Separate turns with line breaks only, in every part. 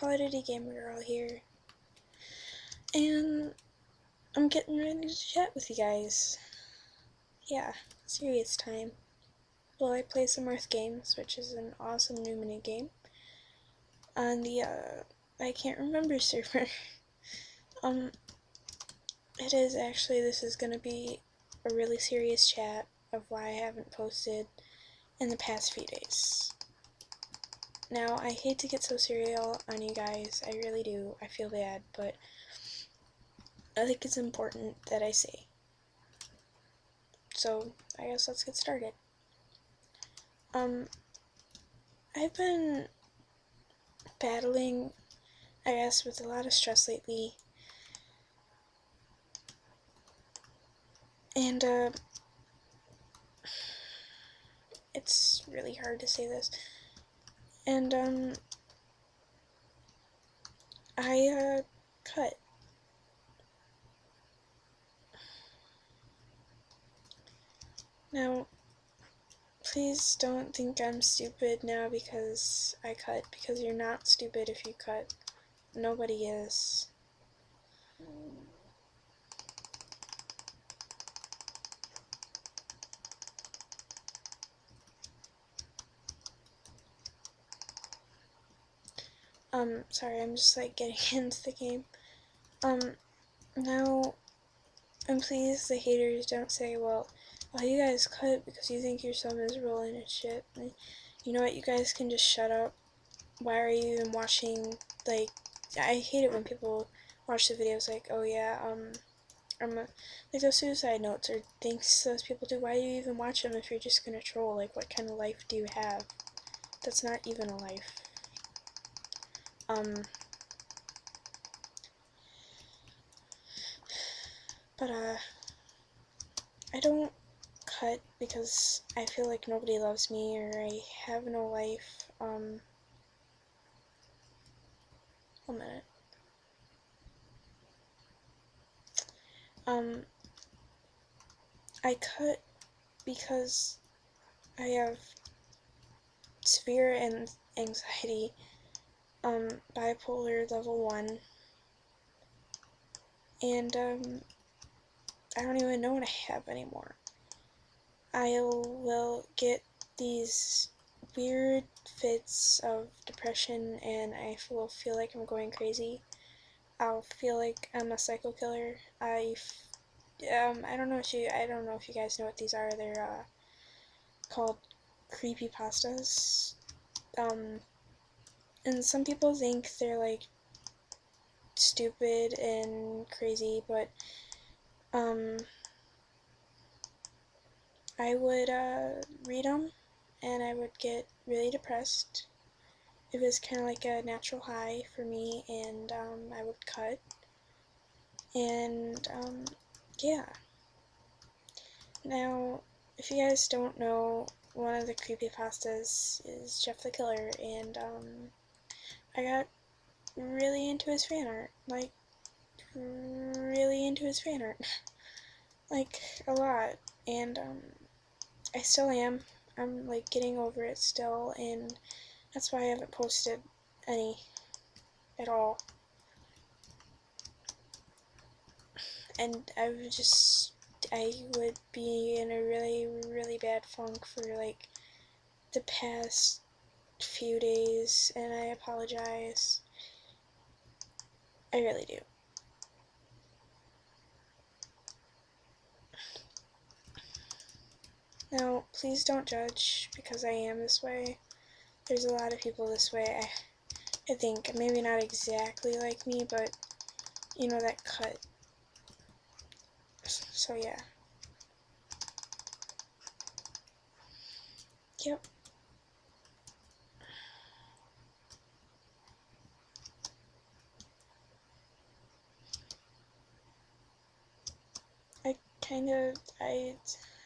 Call of Duty Gamer Girl here, and I'm getting ready to chat with you guys. Yeah, serious time. Well, I play some Earth Games, which is an awesome new mini game on the I can't remember server. It is actually, this is gonna be a really serious chat of why I haven't posted in the past few days. Now, I hate to get so serial on you guys, I really do, I feel bad, but I think it's important that I say. So, I guess let's get started. I've been battling, I guess, with a lot of stress lately, and it's really hard to say this, and I cut. Now, please don't think I'm stupid now because I cut, because you're not stupid if you cut. Nobody is. Sorry, I'm just like getting into the game. Now, and please, the haters don't say, well, you guys cut because you think you're so miserable and shit. You know what, you guys can just shut up. Why are you even watching, like, I hate it when people watch the videos like, oh yeah, like those suicide notes or things those people do. Why do you even watch them if you're just gonna troll? Like, what kind of life do you have? That's not even a life. But, I don't cut because I feel like nobody loves me or I have no life. One minute. I cut because I have severe anxiety, bipolar level 1, and, I don't even know what I have anymore. I will get these weird fits of depression and I will feel like I'm going crazy. I'll feel like I'm a psycho killer. I don't know if you guys know what these are. They're called creepypastas. And some people think they're like stupid and crazy, but I would read them and I would get really depressed. It was kind of like a natural high for me, and I would cut. And yeah. Now, if you guys don't know, one of the creepypastas is Jeff the Killer, and I got really into his fan art. Like, really into his fan art. Like, a lot. And I still am. I'm like getting over it still, and that's why I haven't posted any at all. And I would be in a really, really bad funk for like the past few days, and I apologize. I really do. Now, please don't judge because I am this way. There's a lot of people this way. I think maybe not exactly like me, but you know, that cut. So yeah. Yep. I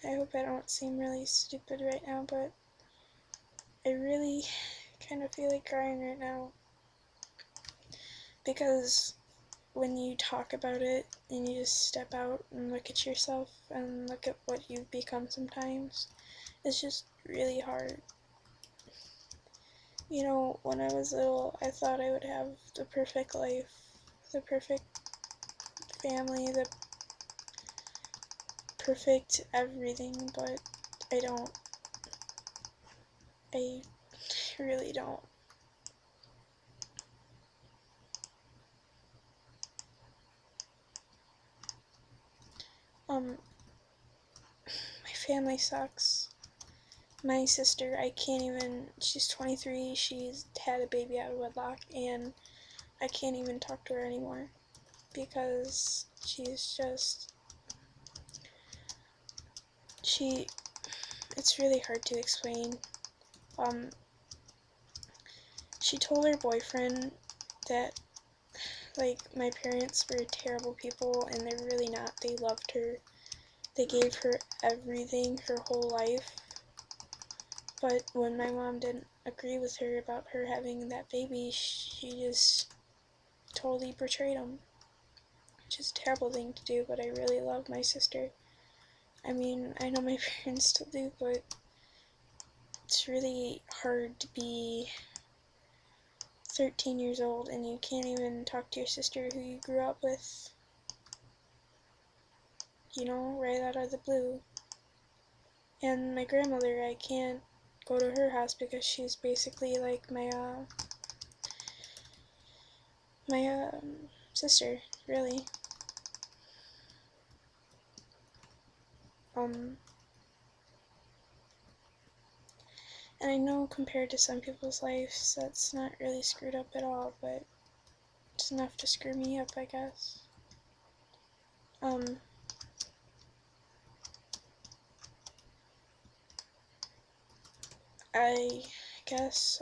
hope I don't seem really stupid right now, but I really kind of feel like crying right now. Because when you talk about it and you just step out and look at yourself and look at what you've become sometimes, it's just really hard. You know, when I was little, I thought I would have the perfect life, the perfect family, the perfect everything, but I don't. I really don't. My family sucks. My sister, I can't even, she's 23, she's had a baby out of wedlock, and I can't even talk to her anymore because she, it's really hard to explain. Um, she told her boyfriend that, like, my parents were terrible people, and they're really not. They loved her. They gave her everything her whole life. But when my mom didn't agree with her about her having that baby, she just totally betrayed him. Which is a terrible thing to do, but I really love my sister. I mean, I know my parents still do, but it's really hard to be 13 years old and you can't even talk to your sister who you grew up with, you know, right out of the blue. And my grandmother, I can't go to her house because she's basically like my sister, really. And I know compared to some people's lives, that's not really screwed up at all, but it's enough to screw me up, I guess. I guess,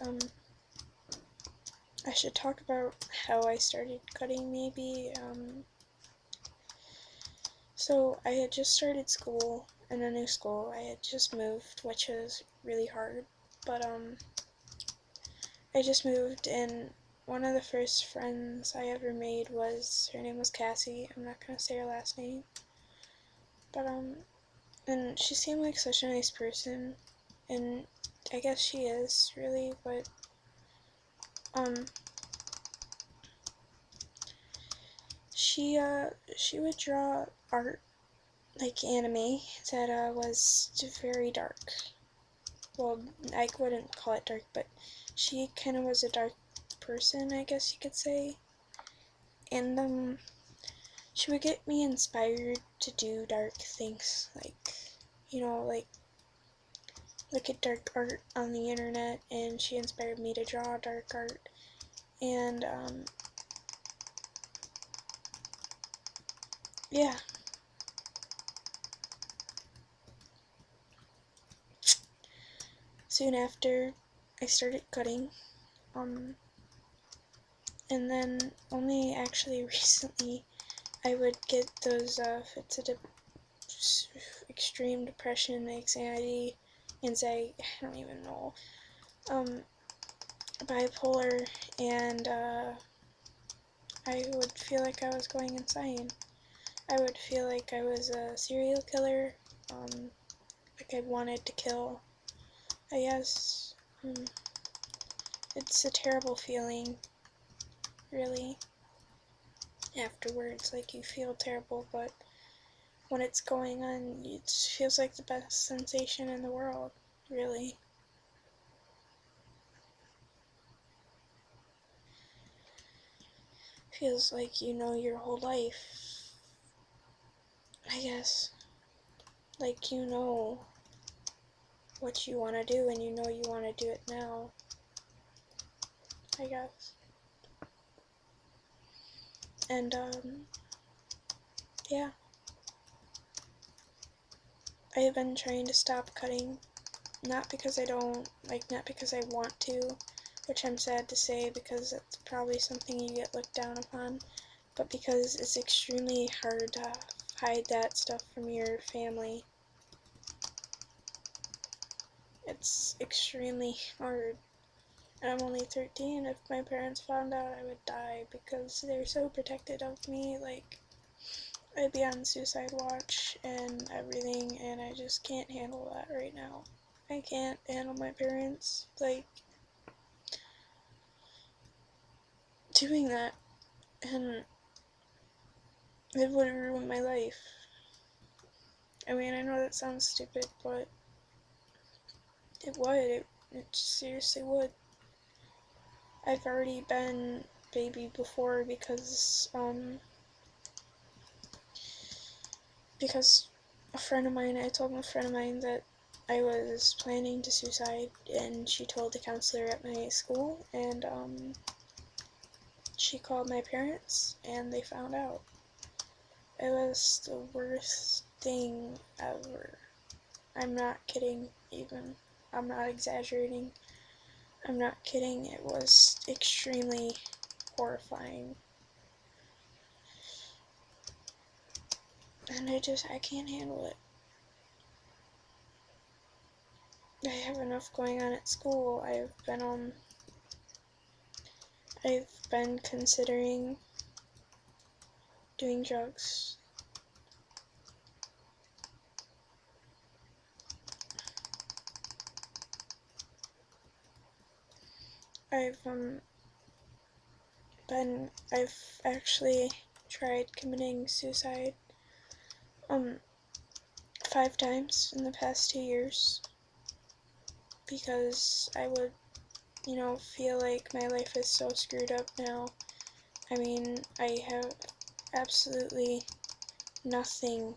I should talk about how I started cutting, maybe. So I had just started school in a new school. I had just moved, which was really hard, but, I just moved, and one of the first friends I ever made was, her name was Cassie. I'm not gonna say her last name, but, and she seemed like such a nice person, and I guess she is, really, but, she would draw art, like anime, that, was very dark. Well, I wouldn't call it dark, but she kind of was a dark person, I guess you could say, and, she would get me inspired to do dark things, like, you know, like, look at dark art on the internet, and she inspired me to draw dark art, and, yeah. Soon after, I started cutting, and then only actually recently I would get those, fits of extreme depression, anxiety, I don't even know, bipolar, and, I would feel like I was going insane. I would feel like I was a serial killer, like I wanted to kill, I guess. It's a terrible feeling, really, afterwards, like you feel terrible, but when it's going on, it feels like the best sensation in the world, really. Feels like you know your whole life, I guess. Like you know what you want to do and you know you want to do it now, I guess. And, yeah. I have been trying to stop cutting, not because I don't, like, not because I want to, which I'm sad to say because it's probably something you get looked down upon, but because it's extremely hard to hide that stuff from your family. It's extremely hard. And I'm only 13. If my parents found out, I would die because they're so protective of me. Like, I'd be on suicide watch and everything, and I just can't handle that right now. I can't handle my parents. Like, doing that, and it would ruin my life. I mean, I know that sounds stupid, but it would. It seriously would. I've already been baby before because a friend of mine, I told a friend of mine that I was planning to suicide, and she told the counselor at my school, and she called my parents, and they found out. It was the worst thing ever. I'm not kidding, even. I'm not exaggerating. I'm not kidding. It was extremely horrifying. And I can't handle it. I have enough going on at school. I've been considering doing drugs. I've actually tried committing suicide 5 times in the past 2 years, because I would, feel like my life is so screwed up now. I mean, I have absolutely nothing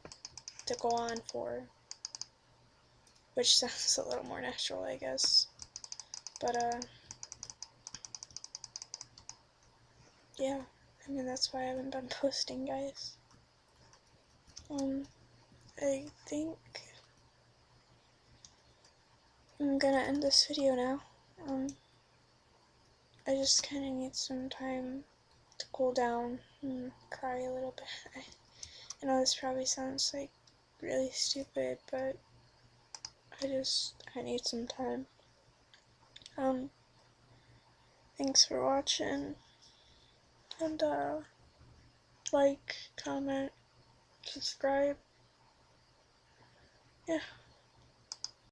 to go on for, which sounds a little more natural, I guess. But yeah, I mean, that's why I haven't been posting, guys. I think I'm gonna end this video now. I just kind of need some time to cool down and cry a little bit. I know this probably sounds like really stupid, but I need some time. Thanks for watching, and like, comment, subscribe. Yeah.